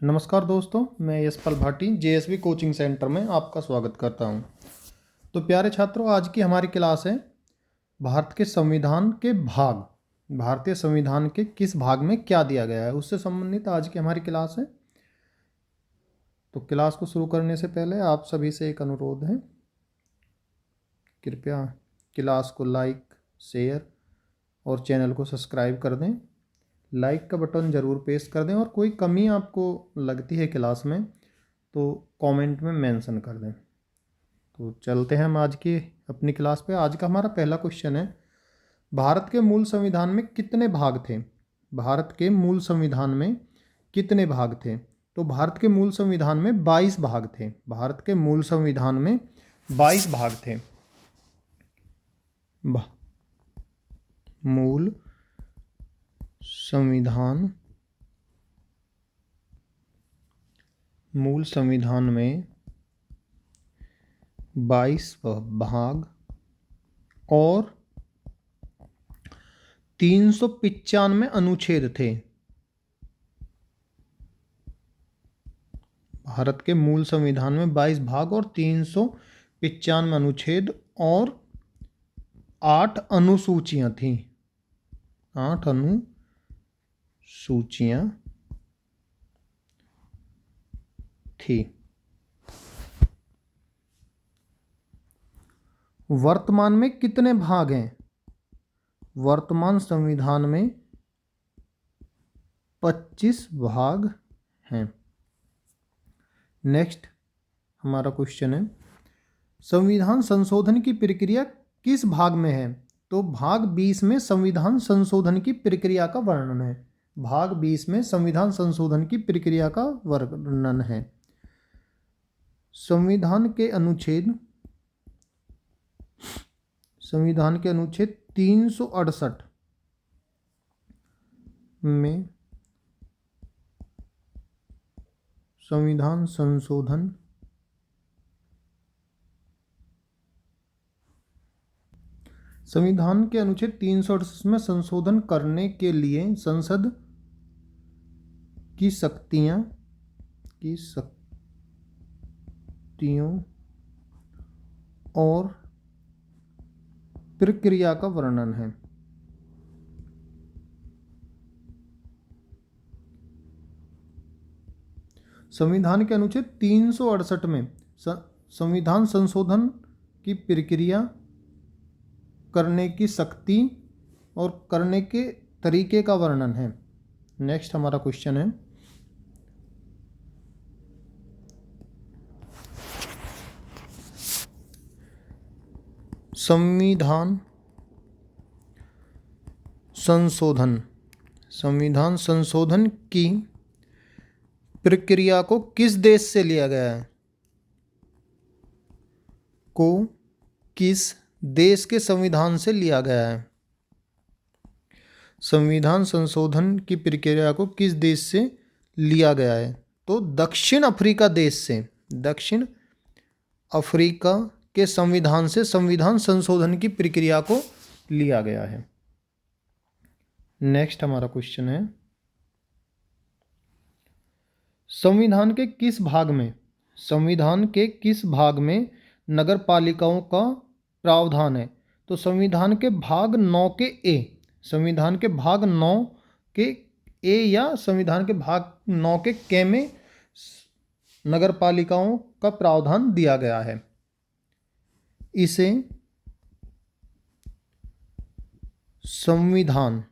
नमस्कार दोस्तों, मैं यशपाल भाटी जेएसवी कोचिंग सेंटर में आपका स्वागत करता हूं। तो प्यारे छात्रों, आज की हमारी क्लास है भारत के संविधान के भाग। भारतीय संविधान के किस भाग में क्या दिया गया है, उससे संबंधित आज की हमारी क्लास है। तो क्लास को शुरू करने से पहले आप सभी से एक अनुरोध है, कृपया क्लास को लाइक, शेयर और चैनल को सब्सक्राइब कर दें। लाइक का बटन ज़रूर प्रेस कर दें और कोई कमी आपको लगती है क्लास में तो कमेंट में मेंशन कर दें। तो चलते हैं हम आज की अपनी क्लास पे। आज का हमारा पहला क्वेश्चन है, भारत के मूल संविधान में कितने भाग थे? भारत के मूल संविधान में कितने भाग थे? तो भारत के मूल संविधान में 22 भाग थे। भारत के मूल संविधान में 22 भाग थे। मूल संविधान में 22 भाग और 395 अनुच्छेद थे। भारत के मूल संविधान में 22 भाग और 395 अनुच्छेद और 8 अनुसूचियां थीं। 8 अनुसूचियां थी। वर्तमान में कितने भाग हैं? वर्तमान संविधान में 25 भाग हैं। नेक्स्ट हमारा क्वेश्चन है, संविधान संशोधन की प्रक्रिया किस भाग में है? तो भाग 20 में संविधान संशोधन की प्रक्रिया का वर्णन है। भाग 20 में संविधान संशोधन की प्रक्रिया का वर्णन है। संविधान के अनुच्छेद 368 में संविधान संशोधन संविधान के अनुच्छेद 368 में संशोधन करने के लिए संसद की शक्तियों और प्रक्रिया का वर्णन है। संविधान के अनुच्छेद 368 में संविधान संशोधन की प्रक्रिया, करने की शक्ति और करने के तरीके का वर्णन है। नेक्स्ट हमारा क्वेश्चन है, संविधान संशोधन की प्रक्रिया को किस देश से लिया गया है? किस देश के संविधान से लिया गया है? संविधान संशोधन की प्रक्रिया को किस देश से लिया गया है? तो दक्षिण अफ्रीका देश से, दक्षिण अफ्रीका के संविधान से संविधान संशोधन की प्रक्रिया को लिया गया है। नेक्स्ट हमारा क्वेश्चन है, संविधान के किस भाग में नगर पालिकाओं का प्रावधान है? तो संविधान के भाग 9 के ए, संविधान के भाग 9 के ए या संविधान के भाग 9 के के में नगर पालिकाओं का प्रावधान दिया गया है। इसे संविधान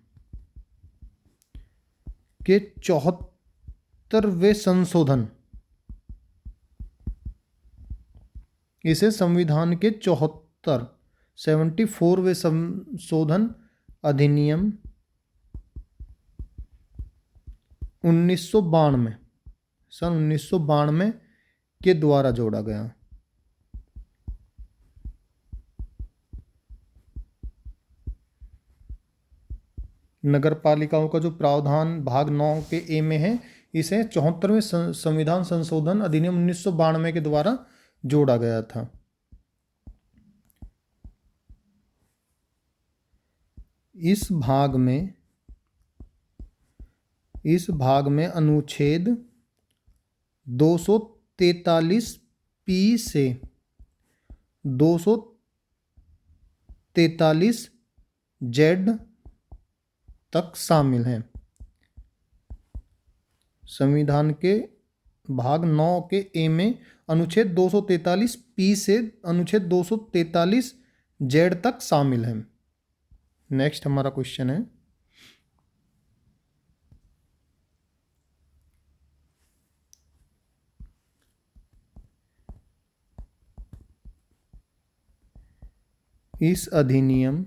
के 74वें संशोधन, इसे संविधान के 74वें संशोधन अधिनियम 1992 सन 1992 के द्वारा जोड़ा गया। नगर पालिकाओं का जो प्रावधान भाग 9 के ए में है, इसे 74वें संविधान संशोधन अधिनियम 1992 के द्वारा जोड़ा गया था। इस भाग में अनुच्छेद 243 पी से 243 जेड तक शामिल हैं। संविधान के भाग 9 के ए में अनुच्छेद 243 पी से अनुच्छेद 243 जेड तक शामिल हैं। नेक्स्ट हमारा क्वेश्चन है, इस अधिनियम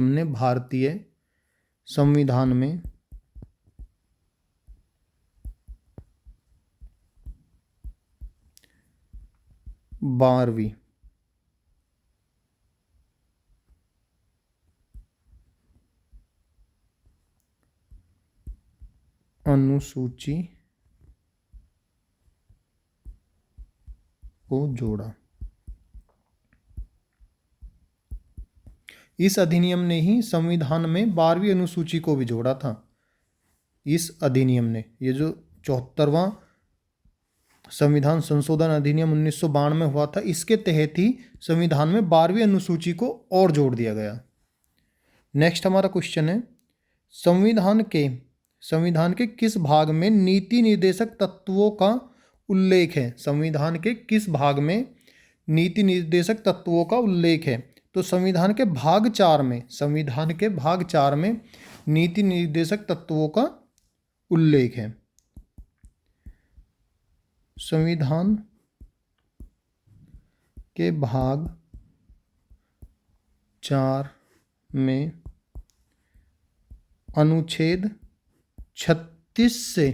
ने भारतीय संविधान में बारहवीं अनुसूची को जोड़ा। इस अधिनियम ने ही संविधान में 12वीं अनुसूची को भी जोड़ा था। इस अधिनियम ने, ये जो 74वां संविधान संशोधन अधिनियम 1992 में हुआ था, इसके तहत ही संविधान में 12वीं अनुसूची को और जोड़ दिया गया। नेक्स्ट हमारा क्वेश्चन है, संविधान के किस भाग में नीति निर्देशक तत्वों का उल्लेख है? संविधान के किस भाग में नीति निर्देशक तत्वों का उल्लेख है? तो संविधान के भाग 4 में नीति निर्देशक तत्वों का उल्लेख है। संविधान के भाग 4 में अनुच्छेद 36 से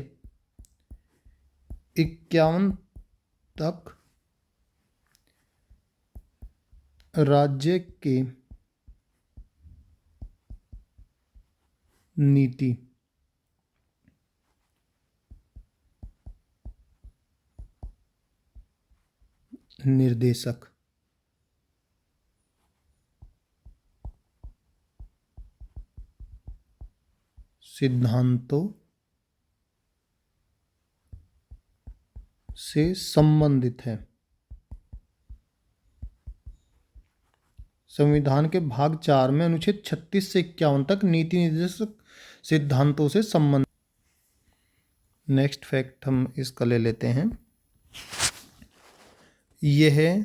51 तक राज्य के नीति निर्देशक सिद्धांतों से संबंधित है। संविधान के भाग 4 में अनुच्छेद 36 से 51 तक नीति निर्देशक सिद्धांतों से संबंधित। नेक्स्ट फैक्ट हम इसका ले लेते हैं, यह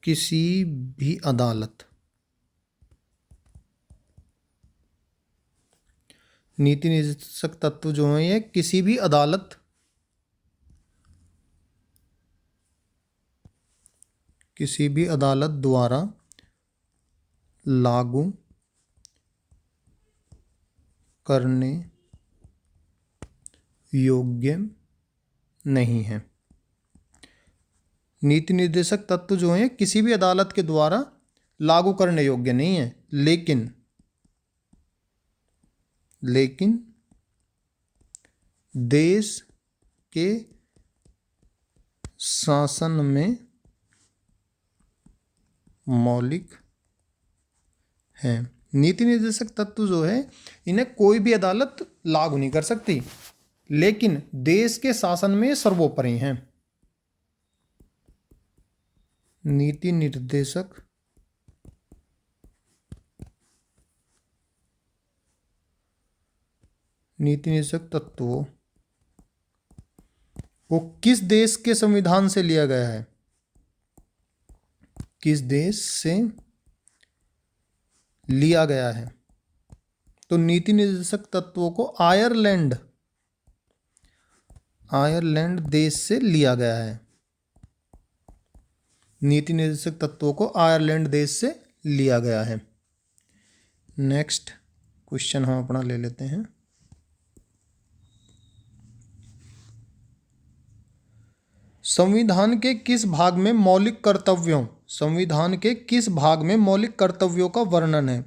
किसी भी अदालत, नीति निर्देशक तत्व जो है ये किसी भी अदालत द्वारा लागू करने योग्य नहीं है। नीति निर्देशक तत्व जो है किसी भी अदालत के द्वारा लागू करने योग्य नहीं है, लेकिन देश के शासन में मौलिक है। नीति निर्देशक तत्व जो है इन्हें कोई भी अदालत लागू नहीं कर सकती, लेकिन देश के शासन में सर्वोपरि हैं। नीति निर्देशक तत्वों को किस देश के संविधान से लिया गया है? किस देश से लिया गया है? तो नीति निर्देशक तत्वों को आयरलैंड देश से लिया गया है। नीति निर्देशक तत्वों को आयरलैंड देश से लिया गया है। नेक्स्ट क्वेश्चन हम अपना ले लेते हैं, संविधान के किस भाग में मौलिक कर्तव्यों का वर्णन है?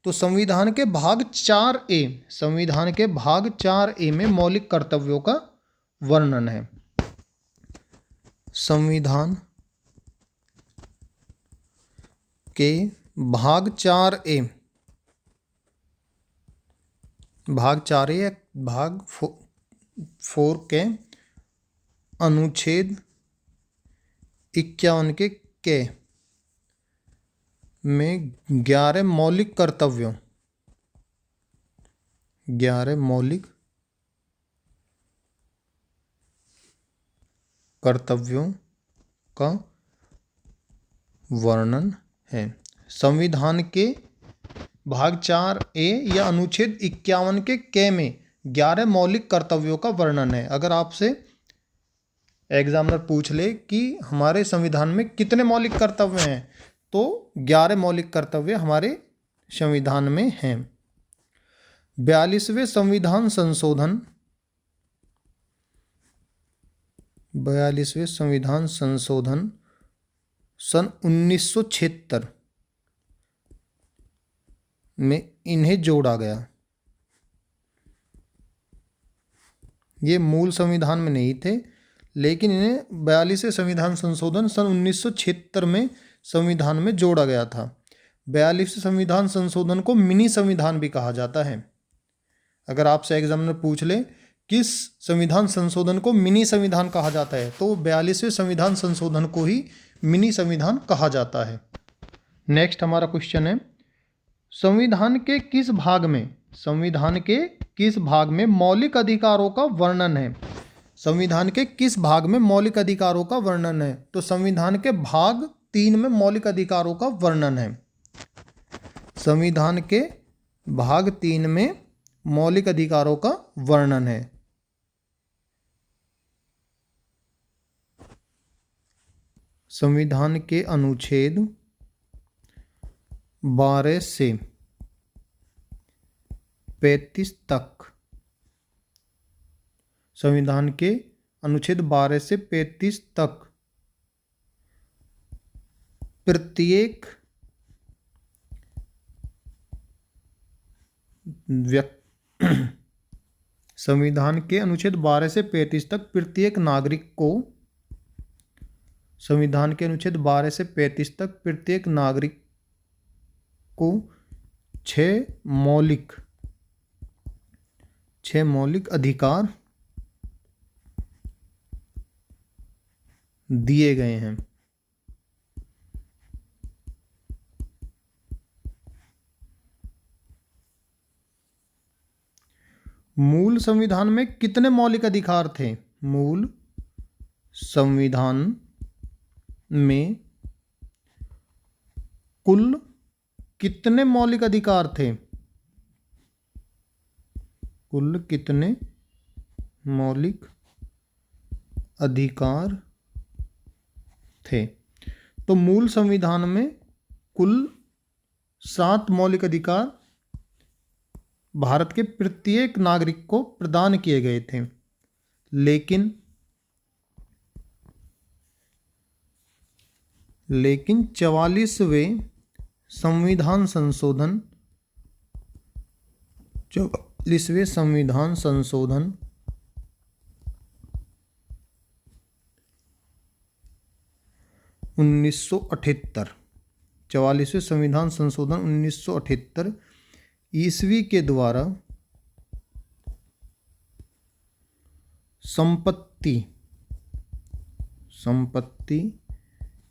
तो संविधान के भाग 4A में मौलिक कर्तव्यों का वर्णन है। संविधान के भाग 4A, भाग 4A या भाग 4 के अनुच्छेद 51 के में 11 मौलिक कर्तव्यों का वर्णन है। संविधान के भाग 4A या अनुच्छेद 51 के में 11 मौलिक कर्तव्यों का वर्णन है। अगर आपसे एग्जामिनर पूछ ले कि हमारे संविधान में कितने मौलिक कर्तव्य हैं, तो 11 मौलिक कर्तव्य हमारे संविधान में हैं। 42वें संविधान संशोधन सन 1976 में इन्हें जोड़ा गया। ये मूल संविधान में नहीं थे, लेकिन इन्हें 42वें संविधान संशोधन सन 1976 में संविधान में जोड़ा गया था। 42वें संविधान संशोधन को मिनी संविधान भी कहा जाता है। अगर आपसे एग्जामिनर पूछ ले किस संविधान संशोधन को मिनी संविधान कहा जाता है, तो 42वें संविधान संशोधन को ही मिनी संविधान कहा जाता है। नेक्स्ट हमारा क्वेश्चन है, संविधान के किस भाग में मौलिक अधिकारों का वर्णन है? संविधान के किस भाग में मौलिक अधिकारों का वर्णन है? तो संविधान के भाग 3 में मौलिक अधिकारों का वर्णन है। संविधान के भाग 3 में मौलिक अधिकारों का वर्णन है। संविधान के अनुच्छेद 12 से 35 तक, संविधान के अनुच्छेद 12 से 35 तक प्रत्येक संविधान के अनुच्छेद 12 से 35 तक प्रत्येक नागरिक को, संविधान के अनुच्छेद 12 से 35 तक प्रत्येक नागरिक को 6 मौलिक अधिकार दिए गए हैं। मूल संविधान में कितने मौलिक अधिकार थे? मूल संविधान में कुल कितने मौलिक अधिकार थे? कुल कितने मौलिक अधिकार थे? तो मूल संविधान में कुल 7 मौलिक अधिकार भारत के प्रत्येक नागरिक को प्रदान किए गए थे, लेकिन 44वें संविधान संशोधन 1978, 44वें संविधान संशोधन 1978 ईस्वी के द्वारा संपत्ति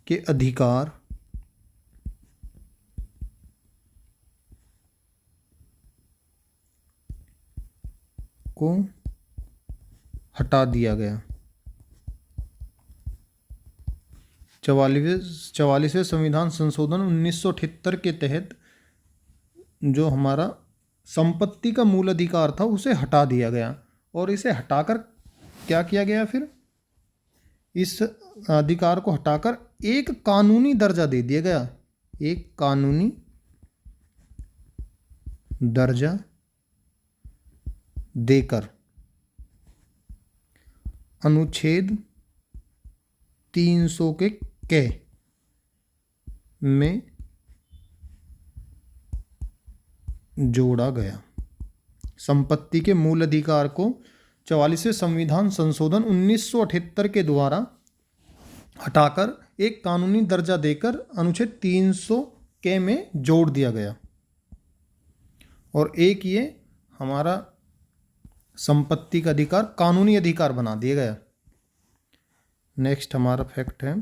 के अधिकार को हटा दिया गया। 44वें संविधान संशोधन 1978 के तहत जो हमारा संपत्ति का मूल अधिकार था उसे हटा दिया गया, और इसे हटाकर क्या किया गया? फिर इस अधिकार को हटाकर एक कानूनी दर्जा दे दिया गया। एक कानूनी दर्जा देकर अनुच्छेद 300 के में जोड़ा गया। संपत्ति के मूल अधिकार को 44वें संविधान संशोधन 1978 के द्वारा हटाकर एक कानूनी दर्जा देकर अनुच्छेद 300 के में जोड़ दिया गया और एक ये हमारा संपत्ति का अधिकार कानूनी अधिकार बना दिया गया। नेक्स्ट हमारा फैक्ट है,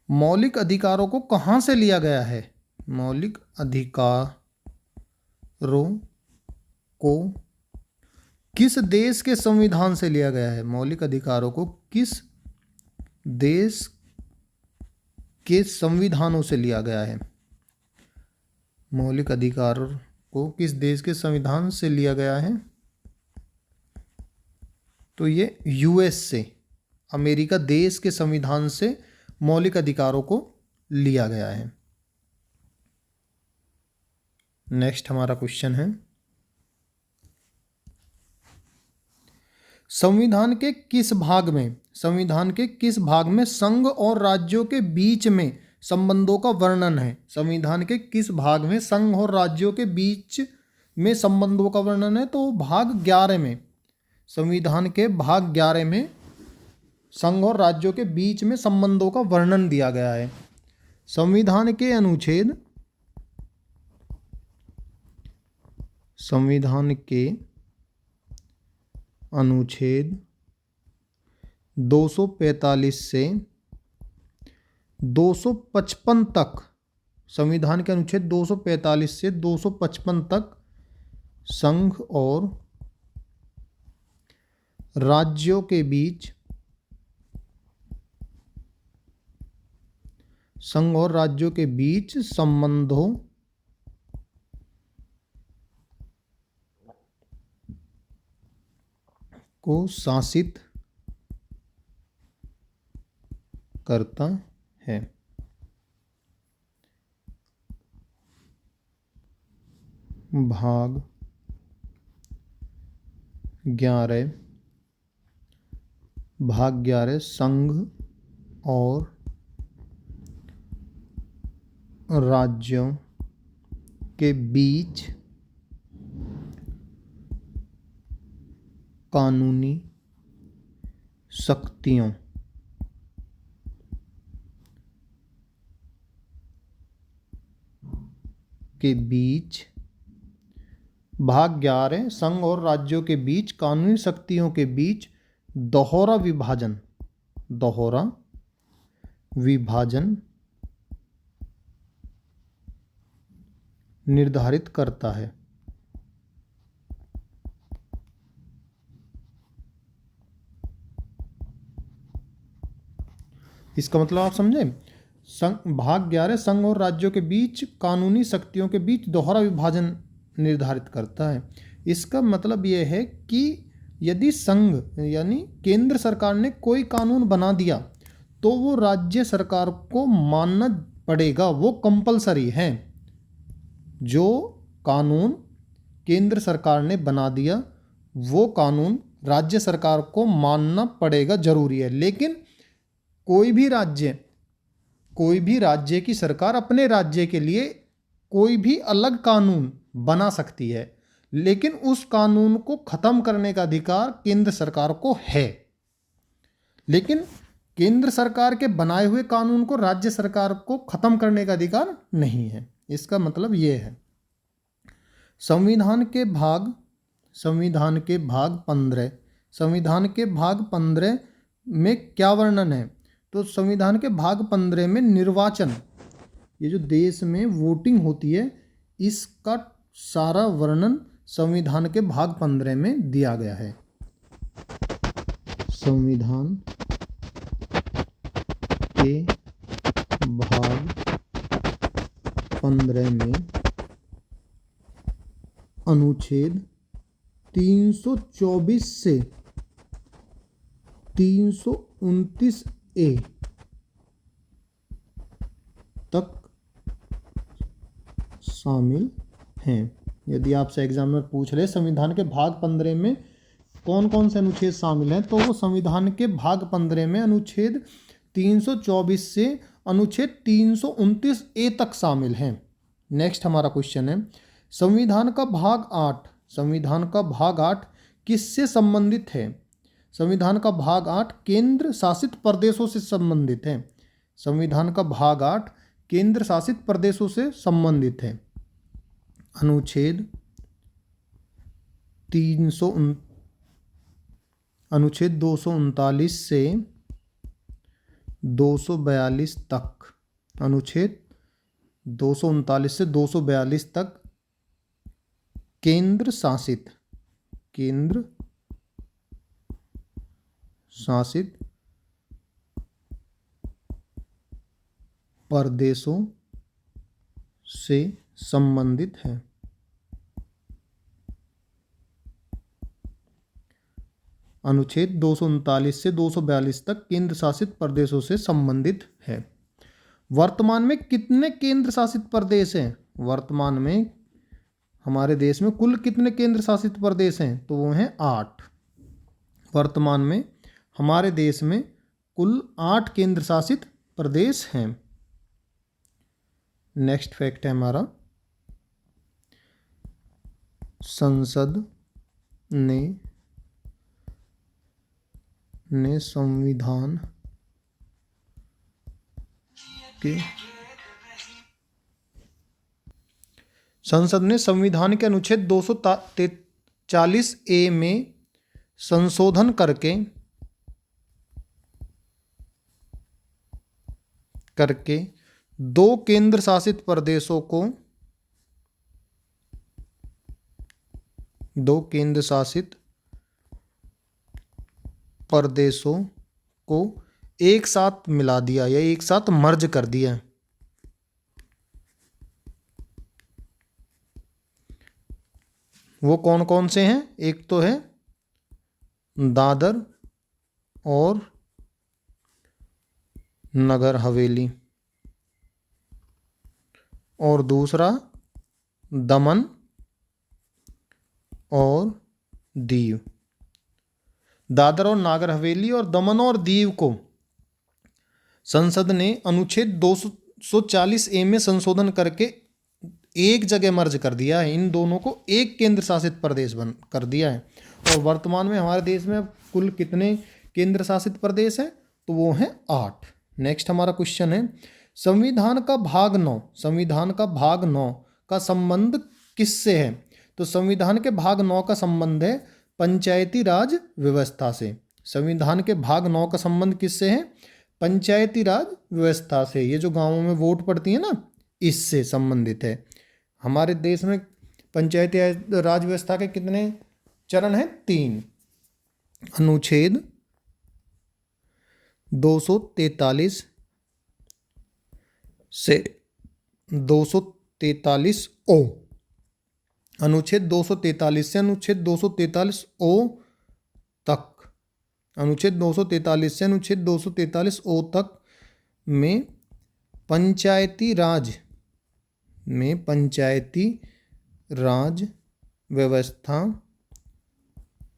मौलिक अधिकारों को कहाँ से लिया गया है? मौलिक अधिकारों को किस देश के संविधान से लिया गया है? मौलिक अधिकारों को किस देश के संविधानों से लिया गया है? मौलिक अधिकारों को किस देश के संविधान से लिया गया है? तो ये यूएस से, अमेरिका देश के संविधान से मौलिक अधिकारों को लिया गया है। नेक्स्ट हमारा क्वेश्चन है, संविधान के किस भाग में संघ और राज्यों के बीच में संबंधों का वर्णन है? संविधान के किस भाग में संघ और राज्यों के बीच में संबंधों का वर्णन है? तो भाग 11 में, संविधान के भाग 11 में संघ और राज्यों के बीच में संबंधों का वर्णन दिया गया है। संविधान के अनुच्छेद 245 से 255 तक, संविधान के अनुच्छेद 245 से 255 तक संघ और राज्यों के बीच संबंधों को शासित करता है। भाग 11 संघ और राज्यों के बीच कानूनी शक्तियों के बीच, भाग 11 संघ और राज्यों के बीच कानूनी शक्तियों के बीच दोहरा विभाजन निर्धारित करता है। इसका मतलब आप समझे, भाग 11 संघ और राज्यों के बीच कानूनी शक्तियों के बीच दोहरा विभाजन निर्धारित करता है। इसका मतलब यह है कि यदि संघ यानी केंद्र सरकार ने कोई कानून बना दिया तो वो राज्य सरकार को मानना पड़ेगा, वो कंपलसरी है। जो कानून केंद्र सरकार ने बना दिया वो कानून राज्य सरकार को मानना पड़ेगा, जरूरी है। लेकिन कोई भी राज्य की सरकार अपने राज्य के लिए कोई भी अलग कानून बना सकती है, लेकिन उस कानून को खत्म करने का अधिकार केंद्र सरकार को है। लेकिन केंद्र सरकार के बनाए हुए कानून को राज्य सरकार को खत्म करने का अधिकार नहीं है। इसका मतलब ये है। संविधान के भाग 15 में क्या वर्णन है? तो संविधान के भाग 15 में निर्वाचन, ये जो देश में वोटिंग होती है, इसका सारा वर्णन संविधान के भाग 15 में दिया गया है। संविधान के भाग 15 में अनुच्छेद 324 से 329 ए तक शामिल हैं। यदि आपसे एग्जाम में पूछ ले संविधान के भाग 15 में कौन कौन से अनुच्छेद शामिल हैं, तो वो संविधान के भाग 15 में अनुच्छेद 324 से अनुच्छेद 329 ए तक शामिल हैं। नेक्स्ट हमारा क्वेश्चन है, संविधान का भाग 8 किससे संबंधित है? संविधान का भाग 8 केंद्र शासित प्रदेशों से संबंधित है। संविधान का भाग 8 केंद्र शासित प्रदेशों से संबंधित है। अनुच्छेद 239 से 242 तक, अनुच्छेद 239 से 242 तक केंद्र शासित प्रदेशों से संबंधित है। अनुच्छेद 239 से 242 तक केंद्र शासित प्रदेशों से संबंधित है। वर्तमान में कितने केंद्र शासित प्रदेश हैं? वर्तमान में हमारे देश में कुल कितने केंद्र शासित प्रदेश हैं? तो वो हैं 8। वर्तमान में हमारे देश में कुल 8 केंद्र शासित प्रदेश हैं। नेक्स्ट फैक्ट है हमारा, संसद ने संविधान के अनुच्छेद 243A में संशोधन करके दो केंद्र शासित प्रदेशों को एक साथ मिला दिया या एक साथ मर्ज कर दिया। वो कौन कौन से हैं? एक तो है दादर और नगर हवेली, और दूसरा दमन और दीव। दादर और नागर हवेली और दमन और दीव को संसद ने अनुच्छेद 240A में संशोधन करके एक जगह मर्ज कर दिया है। इन दोनों को एक केंद्र शासित प्रदेश बन कर दिया है। और वर्तमान में हमारे देश में कुल कितने केंद्र शासित प्रदेश हैं? तो वो हैं 8। नेक्स्ट हमारा क्वेश्चन है, संविधान का भाग 9 का संबंध किससे है? तो संविधान के भाग 9 का संबंध है पंचायती राज व्यवस्था से। संविधान के भाग 9 का संबंध किससे है? पंचायती राज व्यवस्था से। ये जो गांवों में वोट पड़ती है ना, इससे संबंधित है। हमारे देश में पंचायती राज व्यवस्था के कितने चरण हैं? 3। अनुच्छेद 243 से 243O, अनुच्छेद 243 से अनुच्छेद 243O तक, अनुच्छेद 243 से अनुच्छेद 243O तक में पंचायती राज व्यवस्था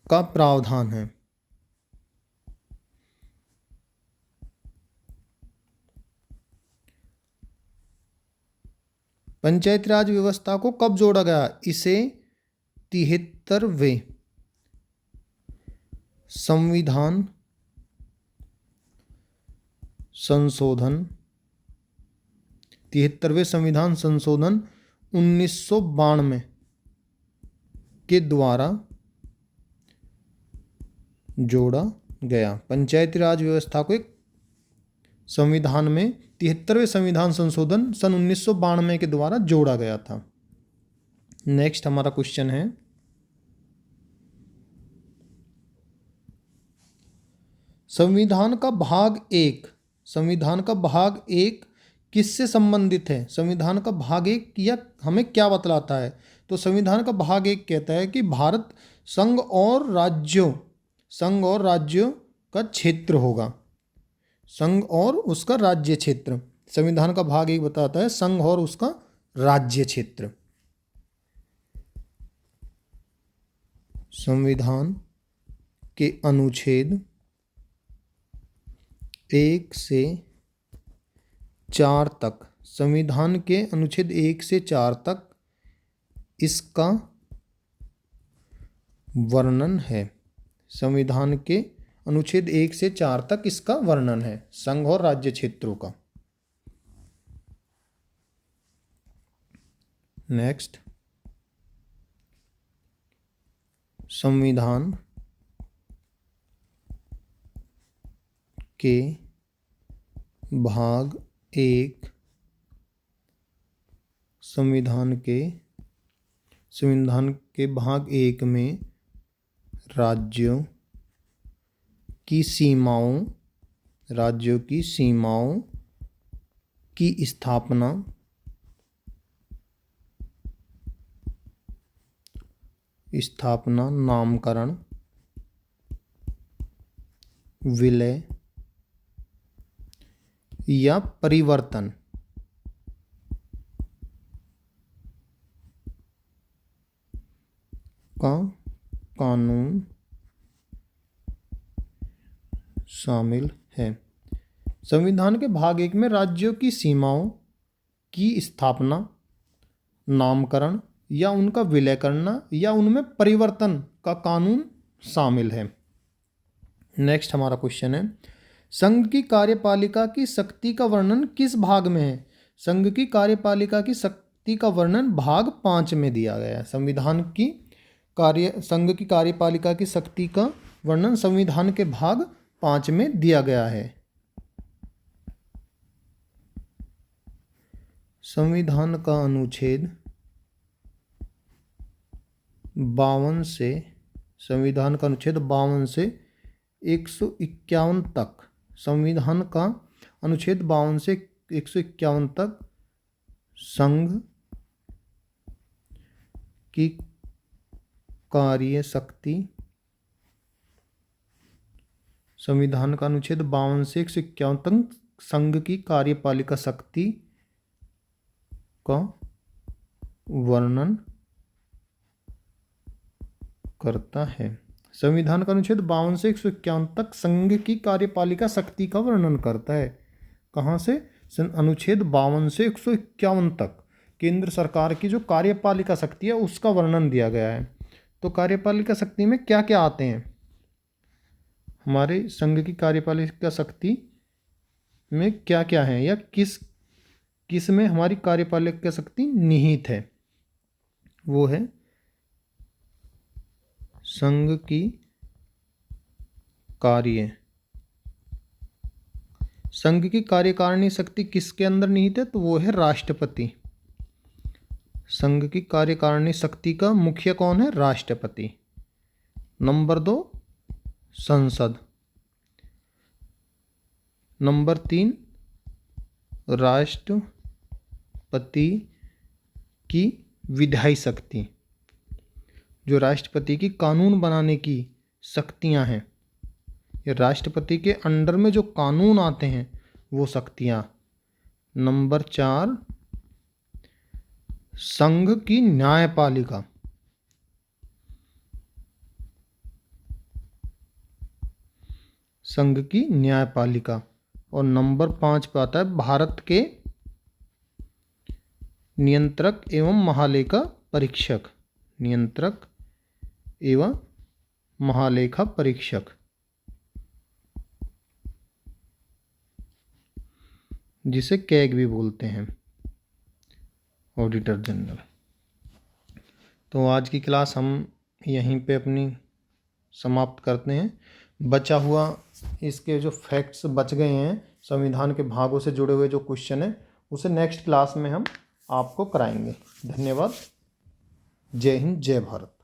का प्रावधान है। पंचायती राज व्यवस्था को कब जोड़ा गया? इसे 73वें संविधान संशोधन 1992 के द्वारा जोड़ा गया। पंचायती राज व्यवस्था को एक संविधान में 73वें संविधान संशोधन सन 1992 के द्वारा जोड़ा गया था। नेक्स्ट हमारा क्वेश्चन है, संविधान का भाग 1 किससे संबंधित है? संविधान का भाग 1 यह हमें क्या बतलाता है? तो संविधान का भाग 1 कहता है कि भारत संघ और राज्यों का क्षेत्र होगा। संघ और उसका राज्य क्षेत्र। संविधान का भाग 1 बताता है संघ और उसका राज्य क्षेत्र। संविधान के अनुच्छेद 1 से 4 तक, संविधान के अनुच्छेद 1 से 4 तक इसका वर्णन है। संविधान के अनुच्छेद 1 से 4 तक इसका वर्णन है संघ और राज्य क्षेत्रों का। नेक्स्ट, संविधान के भाग 1 संविधान के भाग 1 में राज्यों की सीमाओं की स्थापना, नामकरण, विलय या परिवर्तन का कानून शामिल है। संविधान के भाग 1 में राज्यों की सीमाओं की स्थापना, नामकरण या उनका विलय करना या उनमें परिवर्तन का कानून शामिल है। नेक्स्ट हमारा क्वेश्चन है, संघ की कार्यपालिका की शक्ति का वर्णन किस भाग में है? संघ की कार्यपालिका की शक्ति का वर्णन भाग 5 में दिया गया है। संघ की कार्यपालिका की शक्ति का वर्णन संविधान के भाग 5 में दिया गया है। संविधान का अनुच्छेद 52 से 151 तक, संविधान का अनुच्छेद 52 से 151 तक संघ की कार्य शक्ति, संविधान का अनुच्छेद 52 से 151 तक संघ की कार्यपालिका शक्ति का वर्णन करता है। संविधान का अनुच्छेद 52 से 151 तक संघ की कार्यपालिका शक्ति का वर्णन करता है। कहाँ से? अनुच्छेद 52 से 151 तक केंद्र सरकार की जो कार्यपालिका शक्ति है उसका वर्णन दिया गया है। तो कार्यपालिका शक्ति में क्या क्या आते हैं? हमारे संघ की कार्यपालिका शक्ति में क्या क्या है या किस में हमारी कार्यपालिका शक्ति निहित है? वो है संघ की कार्यकारिणी शक्ति किसके अंदर निहित है? तो वो है राष्ट्रपति। संघ की कार्यकारिणी शक्ति का मुखिया कौन है? राष्ट्रपति। नंबर 2 संसद। नंबर 3 राष्ट्रपति की विधायी शक्ति, जो राष्ट्रपति की कानून बनाने की शक्तियां हैं, ये राष्ट्रपति के अंडर में जो कानून आते हैं वो शक्तियां। नंबर 4 संघ की न्यायपालिका, संघ की न्यायपालिका। और नंबर 5 पे आता है भारत के नियंत्रक एवं महालेखा परीक्षक, नियंत्रक एवं महालेखा परीक्षक, जिसे कैग भी बोलते हैं, ऑडिटर जनरल। तो आज की क्लास हम यहीं पे अपनी समाप्त करते हैं। बचा हुआ इसके जो फैक्ट्स बच गए हैं, संविधान के भागों से जुड़े हुए जो क्वेश्चन है, उसे नेक्स्ट क्लास में हम आपको कराएंगे। धन्यवाद। जय हिंद, जय भारत।